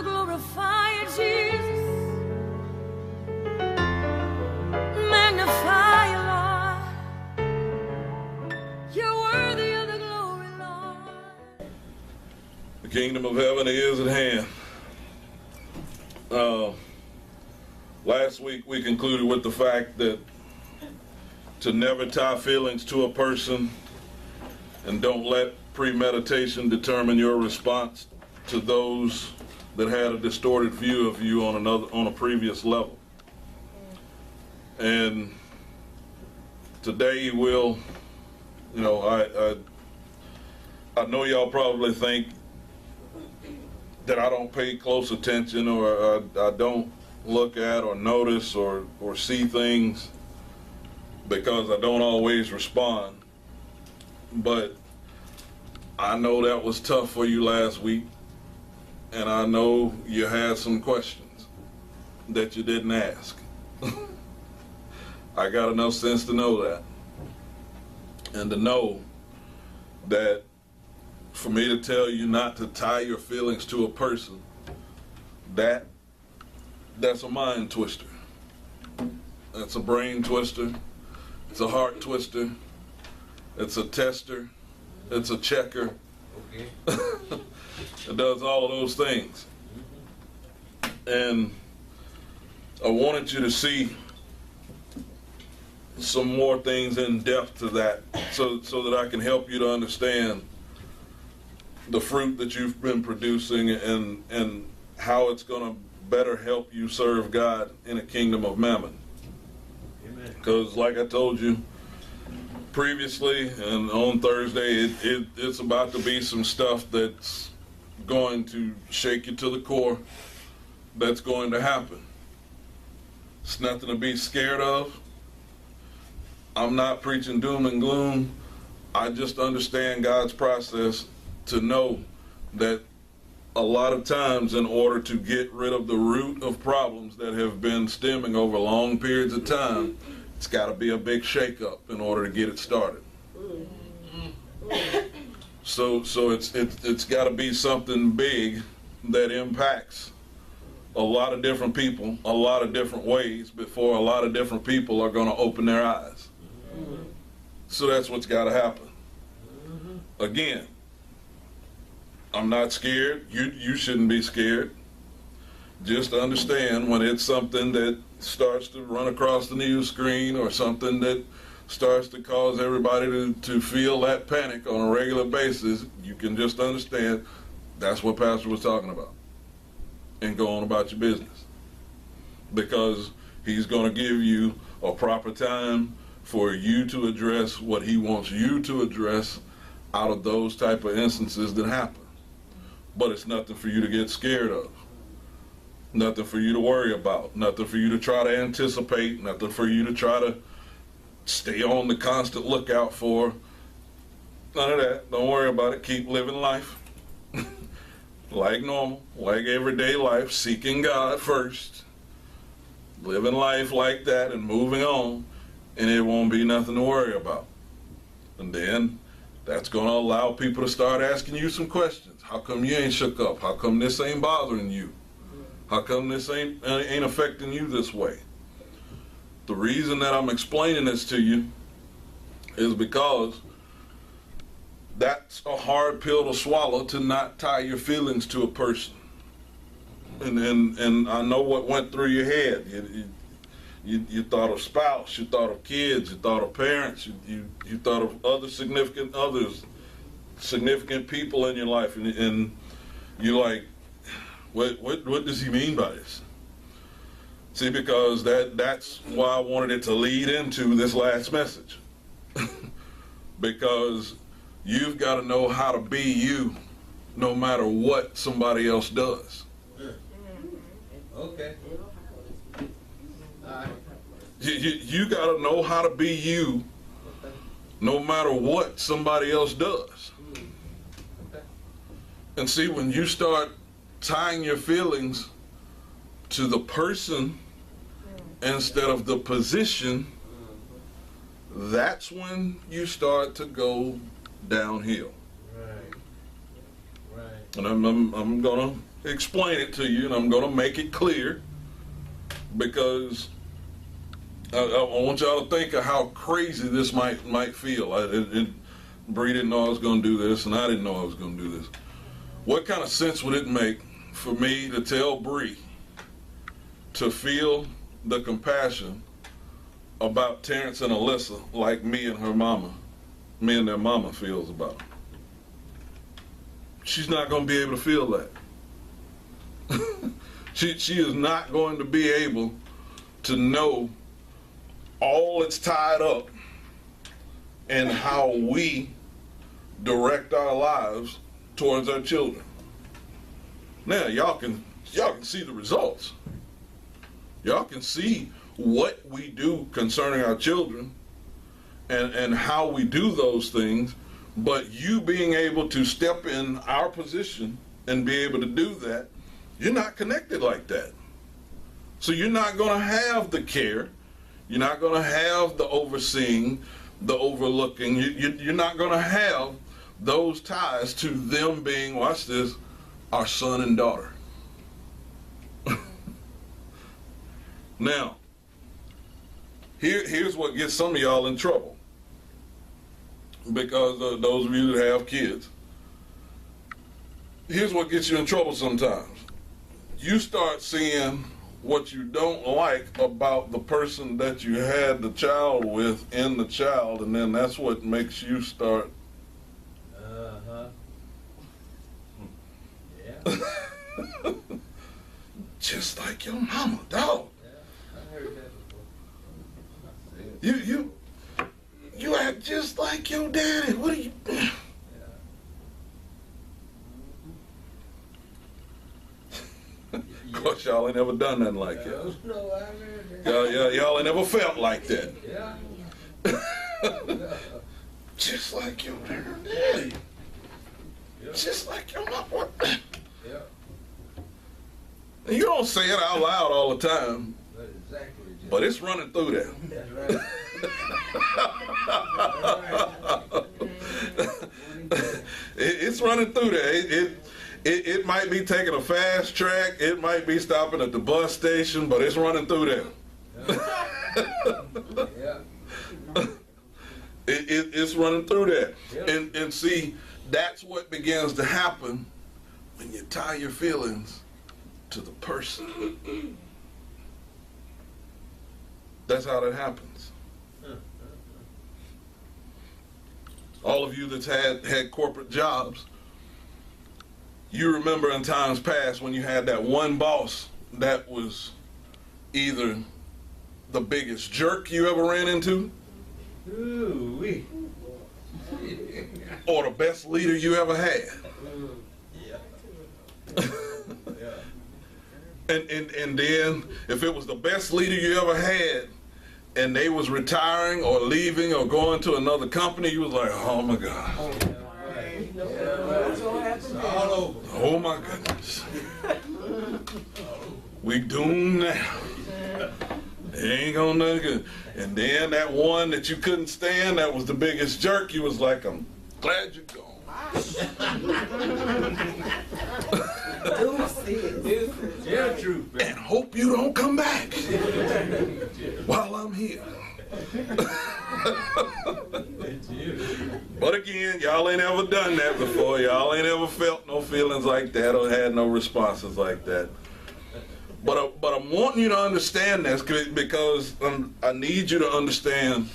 glorify you, Jesus. Magnify you, Lord. You're worthy of the glory, Lord. The kingdom of heaven is at hand. Last week we concluded with the fact that to never tie feelings to a person, and don't let premeditation determine your response to those that had a distorted view of you on a previous level. And today we'll, I know y'all probably think that I don't pay close attention, or I don't look at or notice or see things because I don't always respond. But I know that was tough for you last week, and I know you had some questions that you didn't ask. I got enough sense to know that, and to know that for me to tell you not to tie your feelings to a person, that's a mind twister. That's a brain twister. It's a heart twister. It's a tester. It's a checker. Okay. It does all of those things. And I wanted you to see some more things in depth to that, so that I can help you to understand the fruit that you've been producing and how it's going to better help you serve God in a kingdom of mammon. Because like I told you previously and on Thursday, it's about to be some stuff that's going to shake you to the core. That's going to happen. It's nothing to be scared of. I'm not preaching doom and gloom. I just understand God's process to know that a lot of times, in order to get rid of the root of problems that have been stemming over long periods of time, it's got to be a big shakeup in order to get it started. So it's got to be something big that impacts a lot of different people, a lot of different ways, before a lot of different people are going to open their eyes. So that's what's got to happen. Again, I'm not scared. You shouldn't be scared. Just understand when it's something that starts to run across the news screen, or something that starts to cause everybody to feel that panic on a regular basis, you can just understand that's what Pastor was talking about, and go on about your business. Because he's going to give you a proper time for you to address what he wants you to address out of those type of instances that happen. But it's nothing for you to get scared of. Nothing for you to worry about. Nothing for you to try to anticipate. Nothing for you to try to stay on the constant lookout for. None of that. Don't worry about it. Keep living life like normal, like everyday life, seeking God first. Living life like that and moving on, and it won't be nothing to worry about. And then that's going to allow people to start asking you some questions. How come you ain't shook up? How come this ain't bothering you? How come this ain't affecting you this way? The reason that I'm explaining this to you is because that's a hard pill to swallow, to not tie your feelings to a person. And I know what went through your head. You thought of spouse, you thought of kids, you thought of parents, you thought of other significant others, significant people in your life, and you're like, what does he mean by this? See, because that's why I wanted it to lead into this last message. Because you've got to know how to be you no matter what somebody else does. Okay. You got to know how to be you no matter what somebody else does. And see, when you start tying your feelings to the person instead of the position, that's when you start to go downhill. Right. And I'm going to explain it to you, and I'm going to make it clear, because I want y'all to think of how crazy this might feel. Bree didn't know I was going to do this, and I didn't know I was going to do this. What kind of sense would it make for me to tell Bree to feel the compassion about Terrance and Alyssa like me and their mama feels about them? She's not going to be able to feel that. She is not going to be able to know all that's tied up in how we direct our lives towards our children. Now, y'all can see the results. Y'all can see what we do concerning our children and how we do those things, but you being able to step in our position and be able to do that, you're not connected like that. So you're not going to have the care. You're not going to have the overseeing, the overlooking. You're not going to have those ties to them being, watch this, our son and daughter. Now, here's what gets some of y'all in trouble, because those of you that have kids. Here's what gets you in trouble sometimes. You start seeing what you don't like about the person that you had the child with in the child, and then that's what makes you start. Yeah. Just like your mama, dog. Yeah, I heard that before. You act just like your daddy. What are you? Yeah. Of course, y'all ain't never done nothing like that. No, I heard that. Y'all ain't never felt like that. Yeah. Just like your daddy. Yeah. Just like your mama. Yeah. And you don't say it out loud all the time, That's exactly. Just. but it's running through there. That's right. It's running through there. It might be taking a fast track. It might be stopping at the bus station, but it's running through there. Yeah. It's running through there. Yeah. And see, that's what begins to happen when you tie your feelings to the person. That's how that happens. All of you that's had corporate jobs, you remember in times past when you had that one boss that was either the biggest jerk you ever ran into, Ooh-wee. or the best leader you ever had. Yeah. And then if it was the best leader you ever had and they was retiring or leaving or going to another company, you was like, oh my God. All over. Oh my goodness. We doomed now. It ain't gonna nothing good. And then that one that you couldn't stand, that was the biggest jerk, you was like, I'm glad you're gone. Yeah, true. And hope you don't come back while I'm here. But again, y'all ain't ever done that before. Y'all ain't ever felt no feelings like that or had no responses like that. But I'm wanting you to understand this because I need you to understand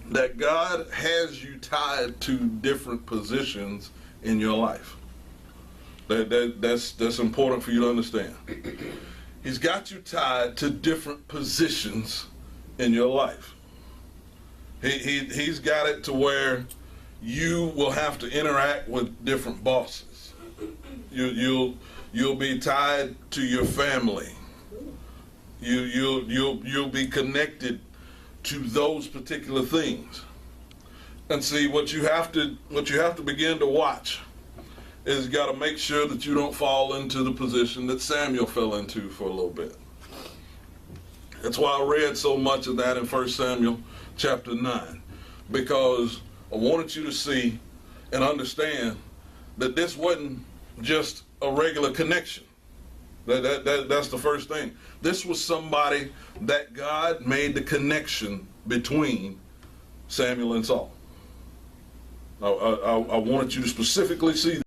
that God has you tied to different positions in your life. That's important for you to understand. He's got you tied to different positions in your life. He's got it to where you will have to interact with different bosses. You'll be tied to your family. You'll be connected to those particular things. And see, what you have to begin to watch is you got to make sure that you don't fall into the position that Samuel fell into for a little bit. That's why I read so much of that in 1 Samuel chapter 9, because I wanted you to see and understand that this wasn't just a regular connection. That's the first thing. This was somebody that God made the connection between Samuel and Saul. I wanted you to specifically see